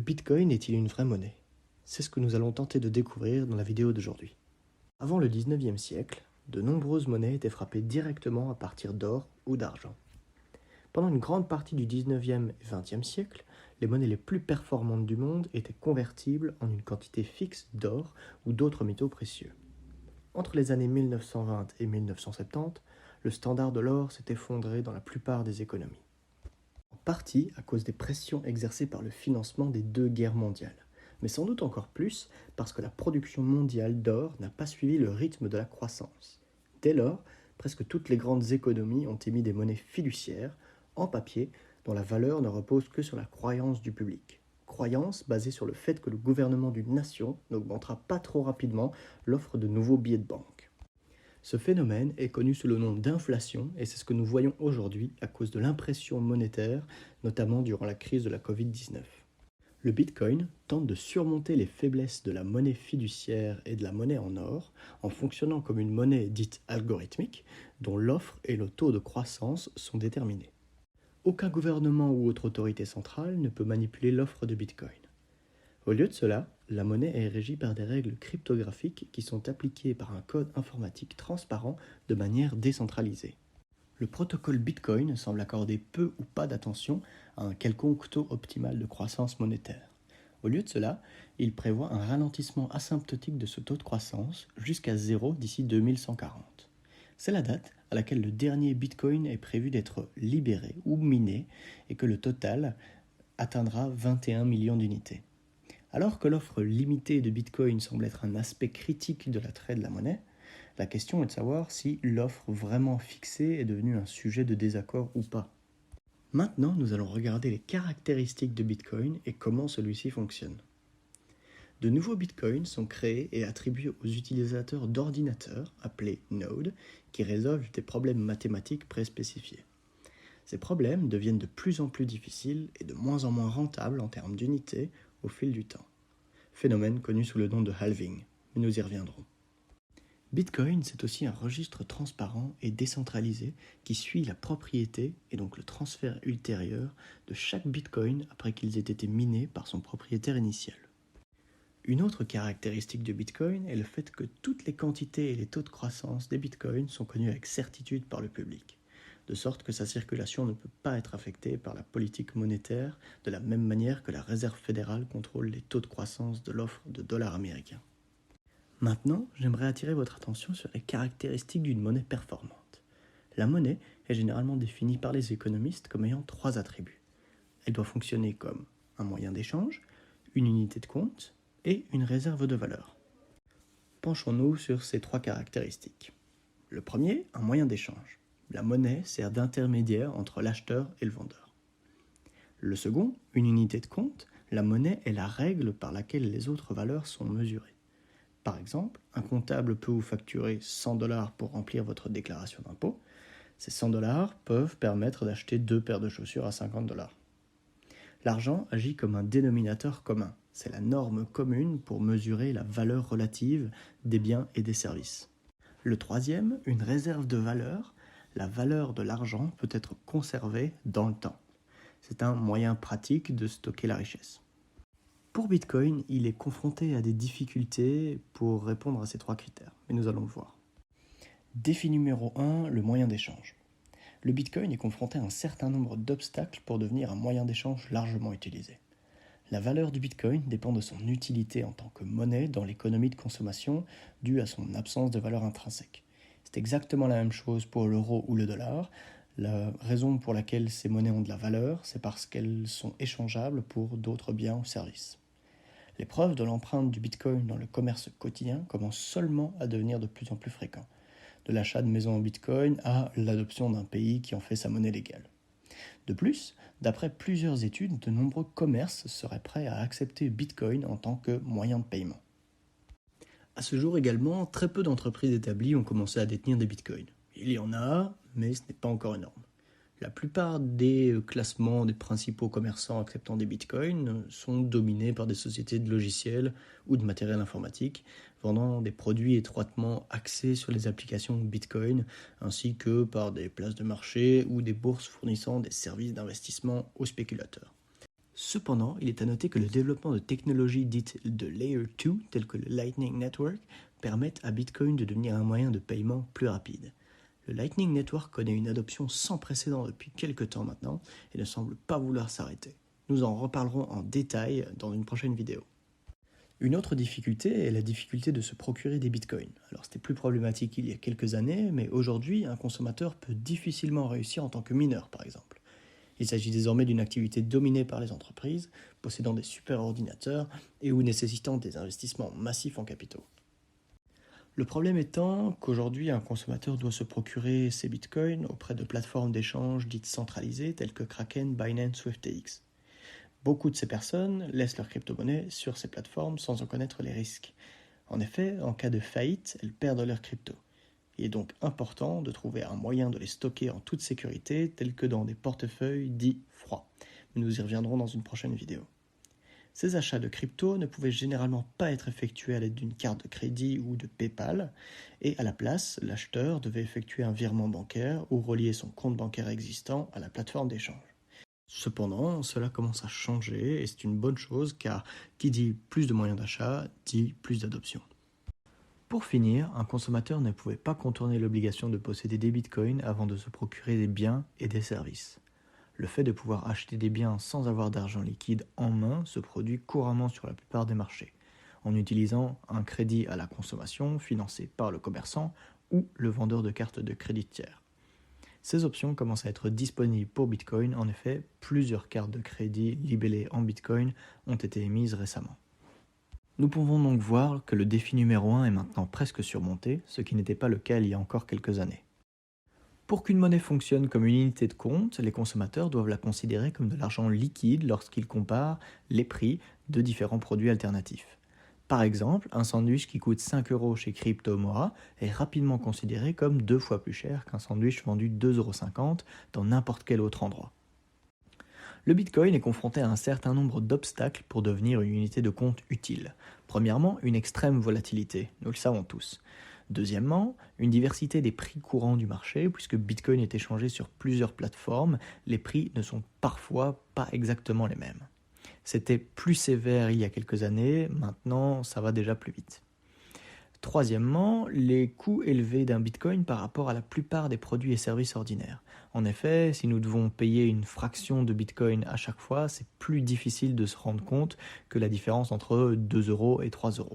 Bitcoin est-il une vraie monnaie? C'est ce que nous allons tenter de découvrir dans la vidéo d'aujourd'hui. Avant le 19e siècle, de nombreuses monnaies étaient frappées directement à partir d'or ou d'argent. Pendant une grande partie du 19e et 20e siècle, les monnaies les plus performantes du monde étaient convertibles en une quantité fixe d'or ou d'autres métaux précieux. Entre les années 1920 et 1970, le standard de l'or s'est effondré dans la plupart des économies. En partie à cause des pressions exercées par le financement des deux guerres mondiales, mais sans doute encore plus parce que la production mondiale d'or n'a pas suivi le rythme de la croissance. Dès lors, presque toutes les grandes économies ont émis des monnaies fiduciaires, en papier, dont la valeur ne repose que sur la croyance du public. Croyance basée sur le fait que le gouvernement d'une nation n'augmentera pas trop rapidement l'offre de nouveaux billets de banque. Ce phénomène est connu sous le nom d'inflation et c'est ce que nous voyons aujourd'hui à cause de l'impression monétaire, notamment durant la crise de la Covid-19. Le Bitcoin tente de surmonter les faiblesses de la monnaie fiduciaire et de la monnaie en or en fonctionnant comme une monnaie dite algorithmique dont l'offre et le taux de croissance sont déterminés. Aucun gouvernement ou autre autorité centrale ne peut manipuler l'offre de Bitcoin. Au lieu de cela, la monnaie est régie par des règles cryptographiques qui sont appliquées par un code informatique transparent de manière décentralisée. Le protocole Bitcoin semble accorder peu ou pas d'attention à un quelconque taux optimal de croissance monétaire. Au lieu de cela, il prévoit un ralentissement asymptotique de ce taux de croissance jusqu'à 0 d'ici 2140. C'est la date à laquelle le dernier Bitcoin est prévu d'être libéré ou miné et que le total atteindra 21 millions d'unités. Alors que l'offre limitée de Bitcoin semble être un aspect critique de l'attrait de la monnaie, la question est de savoir si l'offre vraiment fixée est devenue un sujet de désaccord ou pas. Maintenant, nous allons regarder les caractéristiques de Bitcoin et comment celui-ci fonctionne. De nouveaux Bitcoins sont créés et attribués aux utilisateurs d'ordinateurs, appelés nodes, qui résolvent des problèmes mathématiques préspécifiés. Ces problèmes deviennent de plus en plus difficiles et de moins en moins rentables en termes d'unités au fil du temps. Phénomène connu sous le nom de halving, mais nous y reviendrons. Bitcoin, c'est aussi un registre transparent et décentralisé qui suit la propriété et donc le transfert ultérieur de chaque Bitcoin après qu'ils aient été minés par son propriétaire initial. Une autre caractéristique de Bitcoin est le fait que toutes les quantités et les taux de croissance des Bitcoins sont connus avec certitude par le public, de sorte que sa circulation ne peut pas être affectée par la politique monétaire de la même manière que la Réserve fédérale contrôle les taux de croissance de l'offre de dollars américains. Maintenant, j'aimerais attirer votre attention sur les caractéristiques d'une monnaie performante. La monnaie est généralement définie par les économistes comme ayant trois attributs. Elle doit fonctionner comme un moyen d'échange, une unité de compte et une réserve de valeur. Penchons-nous sur ces trois caractéristiques. Le premier, un moyen d'échange. La monnaie sert d'intermédiaire entre l'acheteur et le vendeur. Le second, une unité de compte. La monnaie est la règle par laquelle les autres valeurs sont mesurées. Par exemple, un comptable peut vous facturer 100 $ pour remplir votre déclaration d'impôt. Ces 100 $ peuvent permettre d'acheter 2 paires de chaussures à 50 $. L'argent agit comme un dénominateur commun. C'est la norme commune pour mesurer la valeur relative des biens et des services. Le troisième, une réserve de valeur. La valeur de l'argent peut être conservée dans le temps. C'est un moyen pratique de stocker la richesse. Pour Bitcoin, il est confronté à des difficultés pour répondre à ces trois critères, mais nous allons le voir. Défi numéro 1, le moyen d'échange. Le Bitcoin est confronté à un certain nombre d'obstacles pour devenir un moyen d'échange largement utilisé. La valeur du Bitcoin dépend de son utilité en tant que monnaie dans l'économie de consommation due à son absence de valeur intrinsèque. C'est exactement la même chose pour l'euro ou le dollar. La raison pour laquelle ces monnaies ont de la valeur, c'est parce qu'elles sont échangeables pour d'autres biens ou services. Les preuves de l'empreinte du Bitcoin dans le commerce quotidien commencent seulement à devenir de plus en plus fréquents, de l'achat de maisons en Bitcoin à l'adoption d'un pays qui en fait sa monnaie légale. De plus, d'après plusieurs études, de nombreux commerces seraient prêts à accepter Bitcoin en tant que moyen de paiement. À ce jour également, très peu d'entreprises établies ont commencé à détenir des Bitcoins. Il y en a, mais ce n'est pas encore énorme. La plupart des classements des principaux commerçants acceptant des bitcoins sont dominés par des sociétés de logiciels ou de matériel informatique, vendant des produits étroitement axés sur les applications bitcoin, ainsi que par des places de marché ou des bourses fournissant des services d'investissement aux spéculateurs. Cependant, il est à noter que le développement de technologies dites de Layer 2, telles que le Lightning Network, permettent à Bitcoin de devenir un moyen de paiement plus rapide. Le Lightning Network connaît une adoption sans précédent depuis quelques temps maintenant et ne semble pas vouloir s'arrêter. Nous en reparlerons en détail dans une prochaine vidéo. Une autre difficulté est la difficulté de se procurer des bitcoins. Alors c'était plus problématique il y a quelques années, mais aujourd'hui, un consommateur peut difficilement réussir en tant que mineur, par exemple. Il s'agit désormais d'une activité dominée par les entreprises, possédant des superordinateurs et ou nécessitant des investissements massifs en capitaux. Le problème étant qu'aujourd'hui, un consommateur doit se procurer ses bitcoins auprès de plateformes d'échange dites centralisées telles que Kraken, Binance ou FTX. Beaucoup de ces personnes laissent leurs crypto-monnaies sur ces plateformes sans en connaître les risques. En effet, en cas de faillite, elles perdent leurs cryptos. Il est donc important de trouver un moyen de les stocker en toute sécurité, tel que dans des portefeuilles dits froids. Nous y reviendrons dans une prochaine vidéo. Ces achats de crypto ne pouvaient généralement pas être effectués à l'aide d'une carte de crédit ou de PayPal, et à la place, l'acheteur devait effectuer un virement bancaire ou relier son compte bancaire existant à la plateforme d'échange. Cependant, cela commence à changer et c'est une bonne chose car qui dit plus de moyens d'achat dit plus d'adoption. Pour finir, un consommateur ne pouvait pas contourner l'obligation de posséder des bitcoins avant de se procurer des biens et des services. Le fait de pouvoir acheter des biens sans avoir d'argent liquide en main se produit couramment sur la plupart des marchés, en utilisant un crédit à la consommation financé par le commerçant ou le vendeur de cartes de crédit tiers. Ces options commencent à être disponibles pour Bitcoin. En effet, plusieurs cartes de crédit libellées en Bitcoin ont été émises récemment. Nous pouvons donc voir que le défi numéro 1 est maintenant presque surmonté, ce qui n'était pas le cas il y a encore quelques années. Pour qu'une monnaie fonctionne comme une unité de compte, les consommateurs doivent la considérer comme de l'argent liquide lorsqu'ils comparent les prix de différents produits alternatifs. Par exemple, un sandwich qui coûte 5 € chez Cryptomora est rapidement considéré comme 2 fois plus cher qu'un sandwich vendu 2,50 € dans n'importe quel autre endroit. Le Bitcoin est confronté à un certain nombre d'obstacles pour devenir une unité de compte utile. Premièrement, une extrême volatilité, nous le savons tous. Deuxièmement, une diversité des prix courants du marché, puisque Bitcoin est échangé sur plusieurs plateformes, les prix ne sont parfois pas exactement les mêmes. C'était plus sévère il y a quelques années, maintenant ça va déjà plus vite. Troisièmement, les coûts élevés d'un Bitcoin par rapport à la plupart des produits et services ordinaires. En effet, si nous devons payer une fraction de Bitcoin à chaque fois, c'est plus difficile de se rendre compte que la différence entre 2 € et 3 €.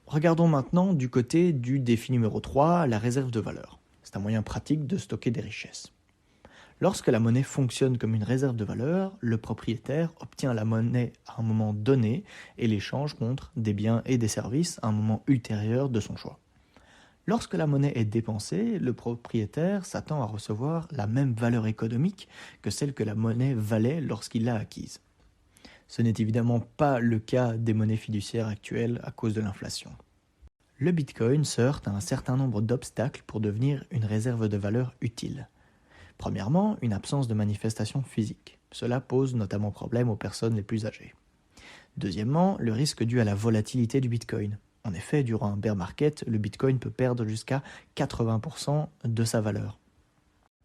Regardons maintenant du côté du défi numéro 3, la réserve de valeur. C'est un moyen pratique de stocker des richesses. Lorsque la monnaie fonctionne comme une réserve de valeur, le propriétaire obtient la monnaie à un moment donné et l'échange contre des biens et des services à un moment ultérieur de son choix. Lorsque la monnaie est dépensée, le propriétaire s'attend à recevoir la même valeur économique que celle que la monnaie valait lorsqu'il l'a acquise. Ce n'est évidemment pas le cas des monnaies fiduciaires actuelles à cause de l'inflation. Le Bitcoin se heurte à un certain nombre d'obstacles pour devenir une réserve de valeur utile. Premièrement, une absence de manifestation physique. Cela pose notamment problème aux personnes les plus âgées. Deuxièmement, le risque dû à la volatilité du Bitcoin. En effet, durant un bear market, le Bitcoin peut perdre jusqu'à 80% de sa valeur.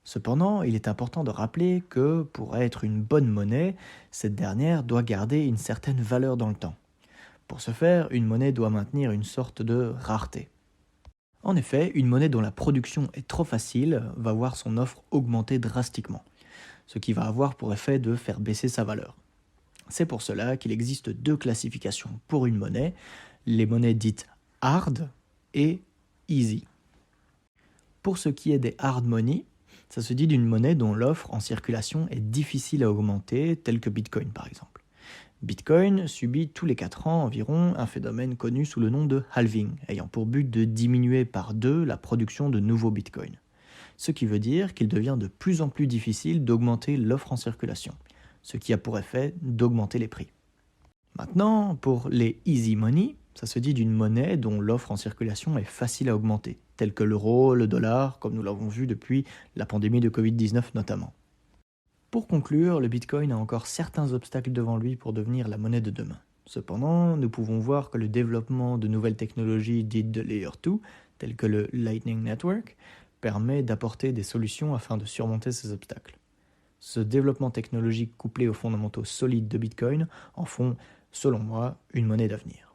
Cependant, il est important de rappeler que pour être une bonne monnaie, cette dernière doit garder une certaine valeur dans le temps. Pour ce faire, une monnaie doit maintenir une sorte de rareté. En effet, une monnaie dont la production est trop facile va voir son offre augmenter drastiquement, ce qui va avoir pour effet de faire baisser sa valeur. C'est pour cela qu'il existe 2 classifications pour une monnaie, les monnaies dites hard et easy. Pour ce qui est des hard money, ça se dit d'une monnaie dont l'offre en circulation est difficile à augmenter, telle que Bitcoin par exemple. Bitcoin subit tous les 4 ans environ un phénomène connu sous le nom de halving, ayant pour but de diminuer par 2 la production de nouveaux bitcoins. Ce qui veut dire qu'il devient de plus en plus difficile d'augmenter l'offre en circulation, ce qui a pour effet d'augmenter les prix. Maintenant, pour les easy money, ça se dit d'une monnaie dont l'offre en circulation est facile à augmenter, telle que l'euro, le dollar, comme nous l'avons vu depuis la pandémie de Covid-19 notamment. Pour conclure, le Bitcoin a encore certains obstacles devant lui pour devenir la monnaie de demain. Cependant, nous pouvons voir que le développement de nouvelles technologies dites de Layer 2, telles que le Lightning Network, permet d'apporter des solutions afin de surmonter ces obstacles. Ce développement technologique couplé aux fondamentaux solides de Bitcoin en font, selon moi, une monnaie d'avenir.